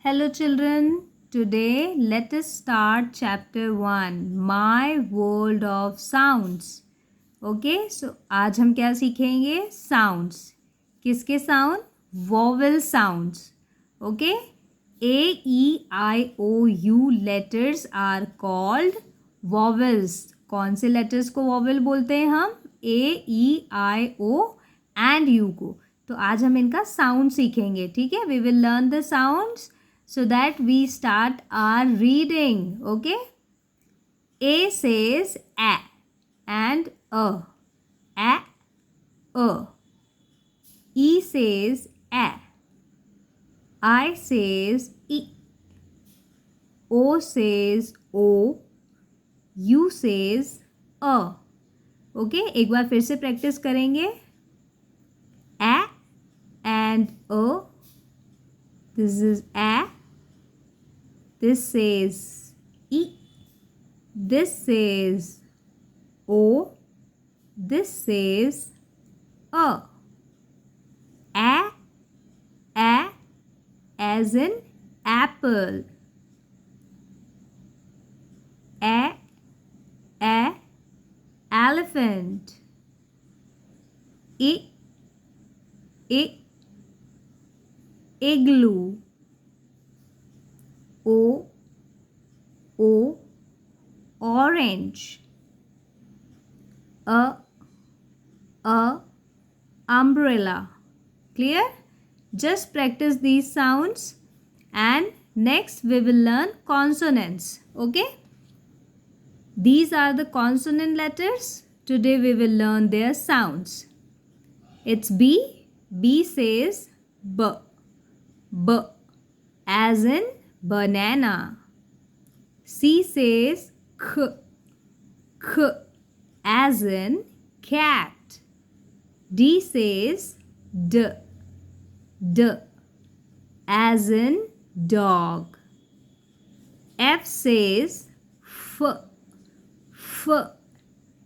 Hello children, today let us start chapter 1 My World of Sounds. Okay, so आज हम क्या सीखेंगे? Sounds. किसके sound? Vowel sounds. Okay, A, E, I, O, U letters are called vowels. कौन से letters को vowel बोलते हैं हम? A, E, I, O and U को. तो आज हम इनका sound सीखेंगे, ठीक है? We will learn the sounds so that we start our reading. Okay, A says a and a. E says a. I says e. O says o. U says a. Okay, एक बार फिर से practice करेंगे. A and a. This is a. This says e. This says o. This says a. A as in apple. A elephant. I igloo. O orange. A umbrella. Clear? Just practice these sounds and next we will learn consonants. Okay? These are the consonant letters. Today we will learn their sounds. It's B. B says B. B as in banana. C says K. K as in cat. D says D. D as in dog. F says F. F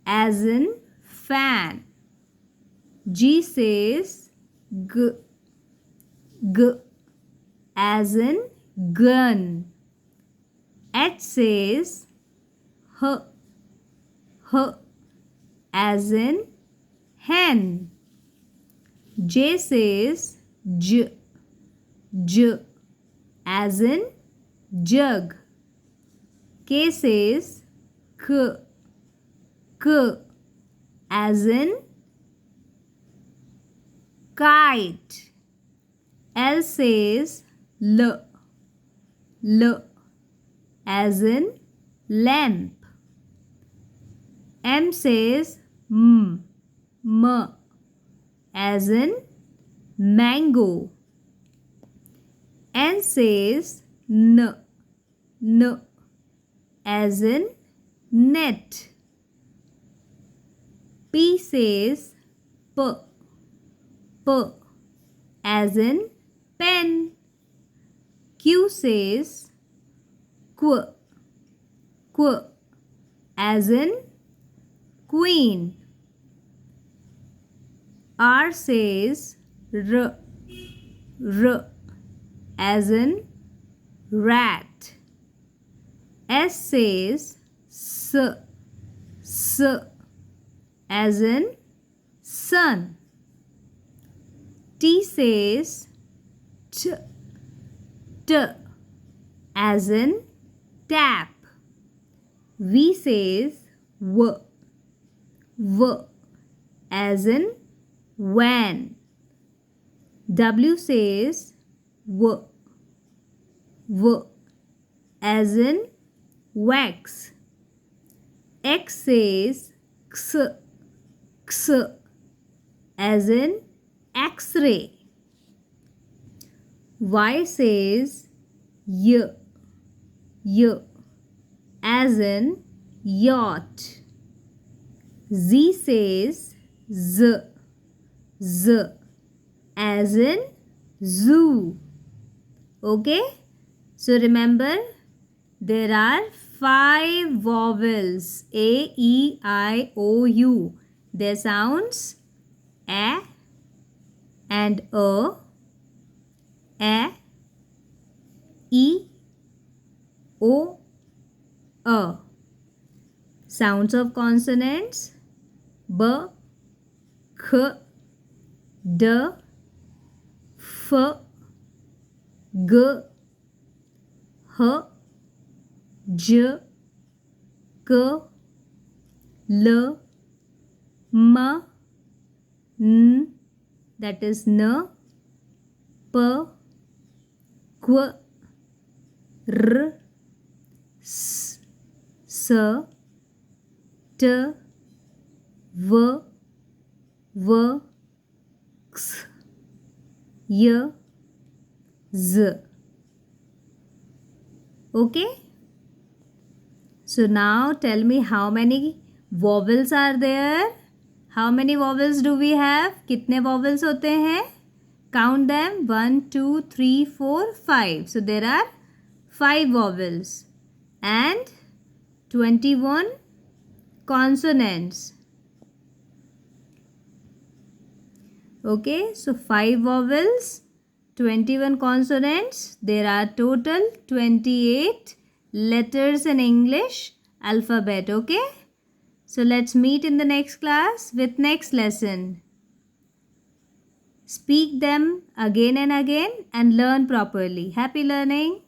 as in fan. G says G. G as in gun. H says H. H as in hen. J says J. J as in jug. K says K. K as in kite. L says L. L as in lamp. M says M. M as in mango. N says N. N as in net. P says P. P as in pen. Q says Q. Q as in queen. R says R. R as in rat. S says S. S as in sun. T says T. T as in tap. V says W. W as in van. W says W. W as in wax. X says X. X as in X-ray. Y says Y. Y as in yacht. Z says Z. Z as in zoo. Okay? So remember, there are 5 vowels. A, E, I, O, U. Their sounds A and A, O, A. Sounds of consonants: B, K, D, F, G, H, J, K, L, M, N, that is N, P, Q, R, S, S, T, V, W, X, Y, Z. Okay? So now tell me how many vowels are there? How many vowels do we have? कितने vowels होते हैं? Count them. 1, 2, 3, 4, 5. So there are 5 vowels and 21 consonants. Okay, so 5 vowels, 21 consonants. There are total 28 letters in English alphabet. Okay, so let's meet in the next class with next lesson. Speak them again and again and learn properly. Happy learning.